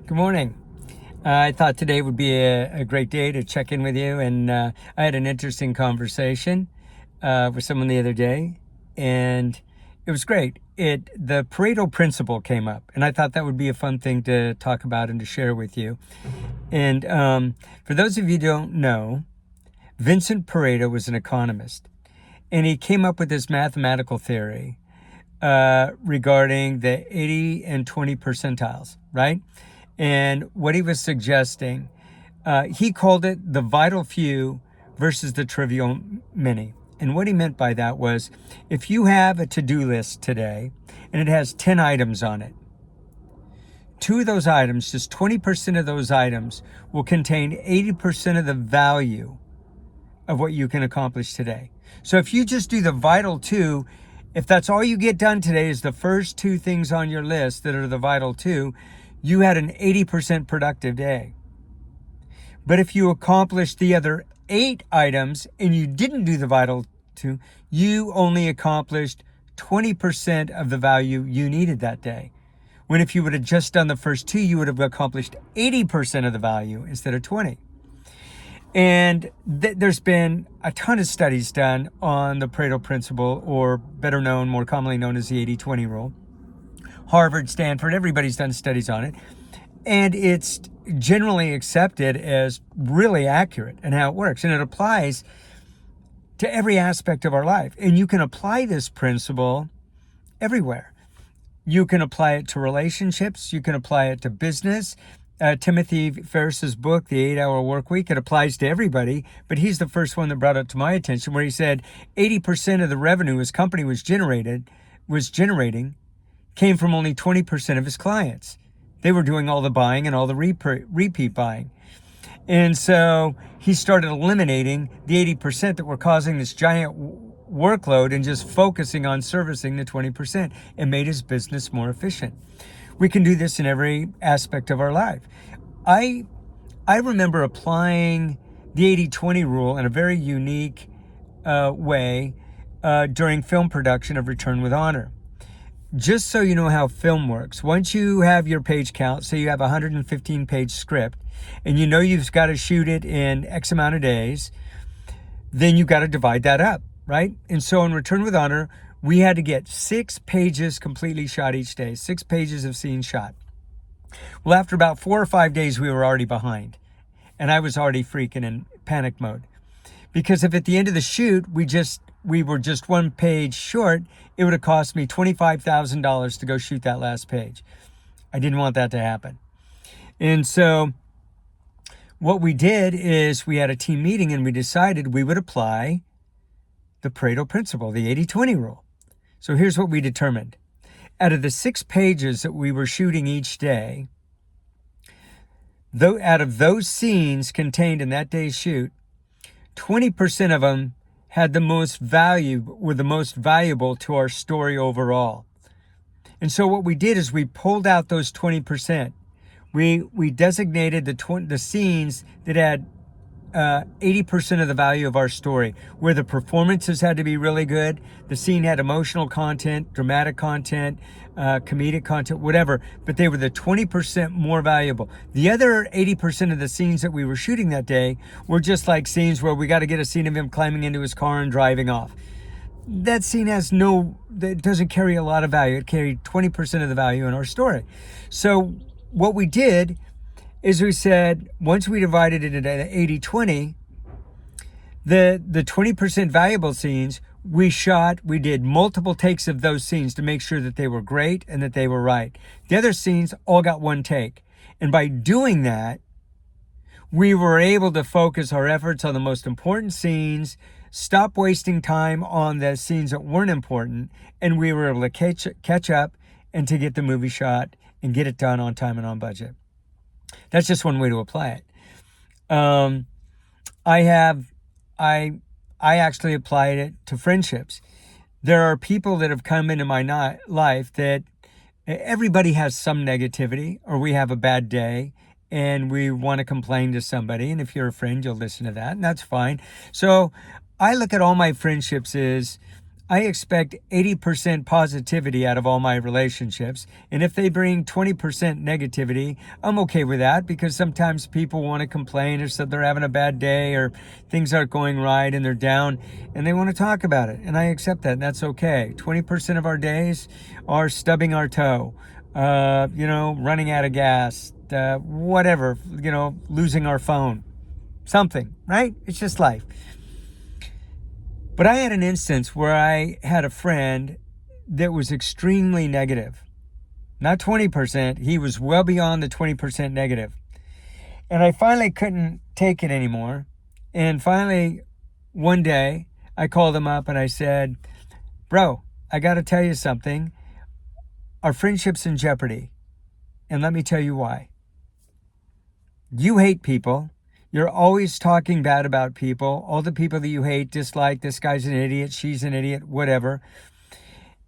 Good morning. I thought today would be a great day to check in with you. And I had an interesting conversation with someone the other day, and it was great. The Pareto principle came up, and I thought that would be a fun thing to talk about and to share with you. And for those of you who don't know, Vincent Pareto was an economist, and he came up with this mathematical theory regarding the 80 and 20 percentiles, right? And what he was suggesting, he called it the vital few versus the trivial many. And what he meant by that was, if you have a to-do list today and it has 10 items on it, two of those items, just 20% of those items, will contain 80% of the value of what you can accomplish today. So if you just do the vital two, if that's all you get done today is the first two things on your list that are the vital two, you had an 80% productive day. But if you accomplished the other 8 items and you didn't do the vital two, you only accomplished 20% of the value you needed that day. When if you would have just done the first 2, you would have accomplished 80% of the value instead of 20. And there's been a ton of studies done on the Pareto principle, or better known, more commonly known as the 80-20 rule. Harvard, Stanford, everybody's done studies on it. And it's generally accepted as really accurate in how it works. And it applies to every aspect of our life. And you can apply this principle everywhere. You can apply it to relationships. You can apply it to business. Timothy Ferriss's book, The 8-Hour Workweek, it applies to everybody, but he's the first one that brought it to my attention, where he said 80% of the revenue his company was generating came from only 20% of his clients. They were doing all the buying and all the repeat buying. And so he started eliminating the 80% that were causing this giant workload and just focusing on servicing the 20%, and made his business more efficient. We can do this in every aspect of our life. I remember applying the 80-20 rule in a very unique way during film production of Return with Honor. Just so you know how film works, once you have your page count, say you have a 115-page script, and you know you've got to shoot it in X amount of days, then you've got to divide that up, right? And so in Return with Honor, we had to get 6 pages completely shot each day, 6 pages of scenes shot. Well, after about 4 or 5 days, we were already behind, and I was already freaking in panic mode. Because if at the end of the shoot, we were just 1 page short, it would have cost me $25,000 to go shoot that last page. I didn't want that to happen. And so what we did is we had a team meeting, and we decided we would apply the Pareto principle, the 80-20 rule. So here's what we determined. Out of the 6 pages that we were shooting each day, out of those scenes contained in that day's shoot, 20% of them had the most value, were the most valuable to our story overall. And so what we did is we pulled out those 20%. We designated the scenes that had 80% of the value of our story, where the performances had to be really good, the scene had emotional content, dramatic content, comedic content, whatever, but they were the 20% more valuable. The other 80% of the scenes that we were shooting that day were just like scenes where we got to get a scene of him climbing into his car and driving off. That scene it doesn't carry a lot of value. It carried 20% of the value in our story. So what we did is we said, once we divided it into 80-20, the 20% valuable scenes we did multiple takes of those scenes to make sure that they were great and that they were right. The other scenes all got 1 take. And by doing that, we were able to focus our efforts on the most important scenes, stop wasting time on the scenes that weren't important, and we were able to catch up and to get the movie shot and get it done on time and on budget. That's just one way to apply it. I actually applied it to friendships. There are people that have come into my life that everybody has some negativity, or we have a bad day and we want to complain to somebody. And if you're a friend, you'll listen to that, and that's fine. So I look at all my friendships as I expect 80% positivity out of all my relationships. And if they bring 20% negativity, I'm okay with that, because sometimes people want to complain or say they're having a bad day or things aren't going right and they're down and they want to talk about it. And I accept that. And that's okay. 20% of our days are stubbing our toe, running out of gas, whatever, losing our phone, something, right? It's just life. But I had an instance where I had a friend that was extremely negative. Not 20%, he was well beyond the 20% negative. And I finally couldn't take it anymore. And finally, one day, I called him up and I said, bro, I got to tell you something. Our friendship's in jeopardy. And let me tell you why. You hate people. You're always talking bad about people. All the people that you hate, dislike, this guy's an idiot, she's an idiot, whatever.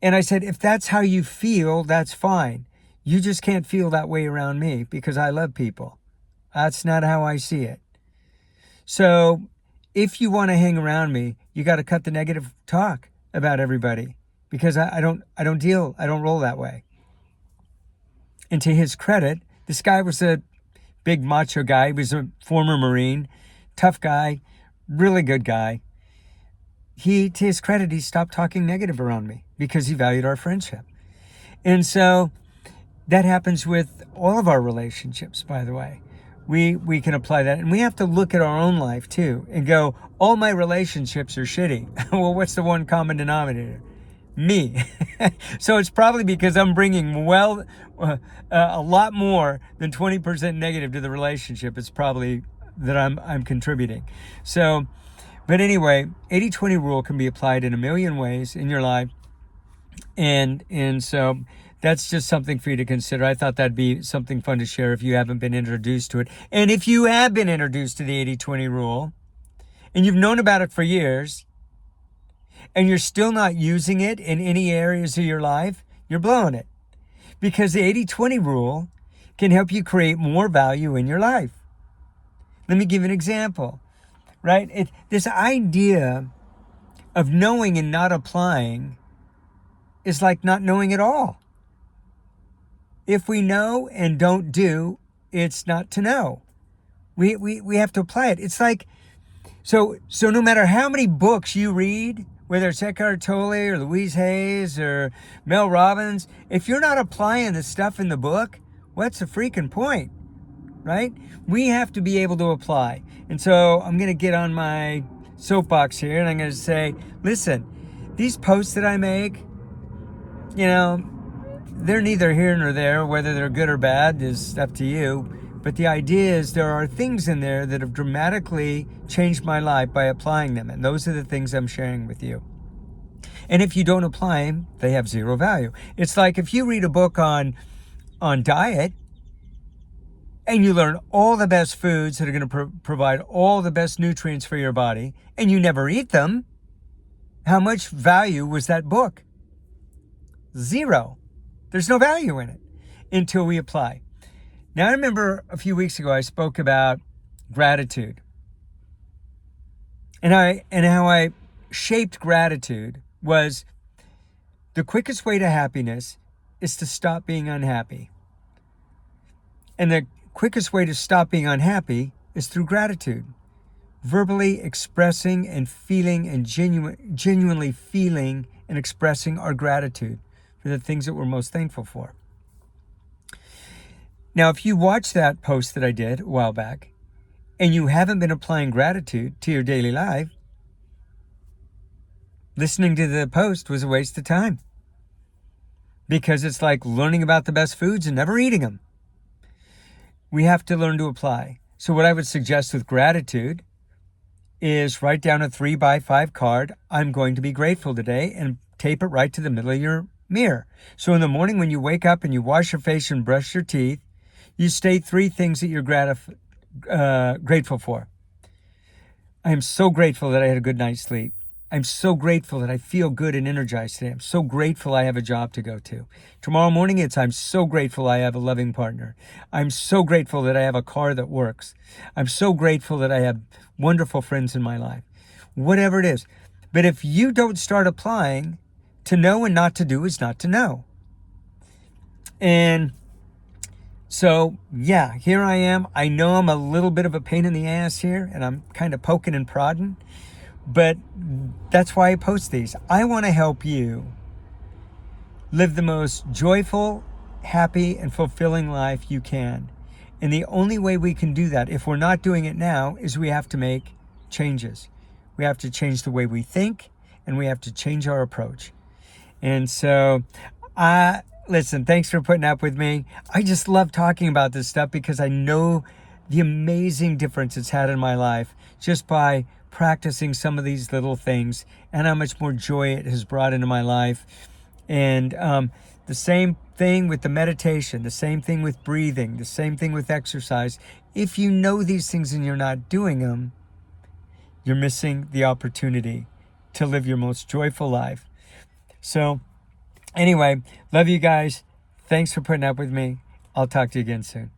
And I said, if that's how you feel, that's fine. You just can't feel that way around me because I love people. That's not how I see it. So if you want to hang around me, you got to cut the negative talk about everybody, because I don't roll that way. And to his credit, this guy was a big macho guy. He was a former Marine, tough guy, really good guy. To his credit, he stopped talking negative around me because he valued our friendship. And so that happens with all of our relationships, by the way. We can apply that. And we have to look at our own life too and go, all my relationships are shitty. Well, what's the one common denominator? Me. So it's probably because I'm bringing a lot more than 20% negative to the relationship. It's probably that I'm contributing. So, but anyway, 80-20 rule can be applied in a million ways in your life. And so that's just something for you to consider. I thought that'd be something fun to share if you haven't been introduced to it. And if you have been introduced to the 80-20 rule and you've known about it for years, and you're still not using it in any areas of your life, you're blowing it. Because the 80-20 rule can help you create more value in your life. Let me give you an example, right? This idea of knowing and not applying is like not knowing at all. If we know and don't do, it's not to know. We have to apply it. It's like, so no matter how many books you read, whether it's Eckhart Tolle or Louise Hayes or Mel Robbins, if you're not applying the stuff in the book, what's the freaking point, right? We have to be able to apply. And so I'm going to get on my soapbox here and I'm going to say, listen, these posts that I make, they're neither here nor there. Whether they're good or bad is up to you. But the idea is there are things in there that have dramatically changed my life by applying them. And those are the things I'm sharing with you. And if you don't apply them, they have zero value. It's like if you read a book on diet and you learn all the best foods that are going to provide all the best nutrients for your body and you never eat them, how much value was that book? Zero. There's no value in it until we apply. Now, I remember a few weeks ago, I spoke about gratitude and how I shaped gratitude was the quickest way to happiness is to stop being unhappy. And the quickest way to stop being unhappy is through gratitude. Verbally expressing and feeling and genuinely feeling and expressing our gratitude for the things that we're most thankful for. Now, if you watch that post that I did a while back and you haven't been applying gratitude to your daily life, listening to the post was a waste of time. Because it's like learning about the best foods and never eating them. We have to learn to apply. So what I would suggest with gratitude is write down a 3x5 card. I'm going to be grateful today, and tape it right to the middle of your mirror. So in the morning when you wake up and you wash your face and brush your teeth, you state 3 things that you're grateful for. I am so grateful that I had a good night's sleep. I'm so grateful that I feel good and energized today. I'm so grateful I have a job to go to. Tomorrow morning, I'm so grateful I have a loving partner. I'm so grateful that I have a car that works. I'm so grateful that I have wonderful friends in my life. Whatever it is. But if you don't start applying, to know and not to do is not to know. And so, yeah, here I am. I know I'm a little bit of a pain in the ass here, and I'm kind of poking and prodding, but that's why I post these. I want to help you live the most joyful, happy, and fulfilling life you can. And the only way we can do that, if we're not doing it now, is we have to make changes. We have to change the way we think, and we have to change our approach. And so, listen, thanks for putting up with me. I just love talking about this stuff because I know the amazing difference it's had in my life just by practicing some of these little things, and how much more joy it has brought into my life. And the same thing with the meditation, the same thing with breathing, the same thing with exercise. If you know these things and you're not doing them, you're missing the opportunity to live your most joyful life. So anyway, love you guys. Thanks for putting up with me. I'll talk to you again soon.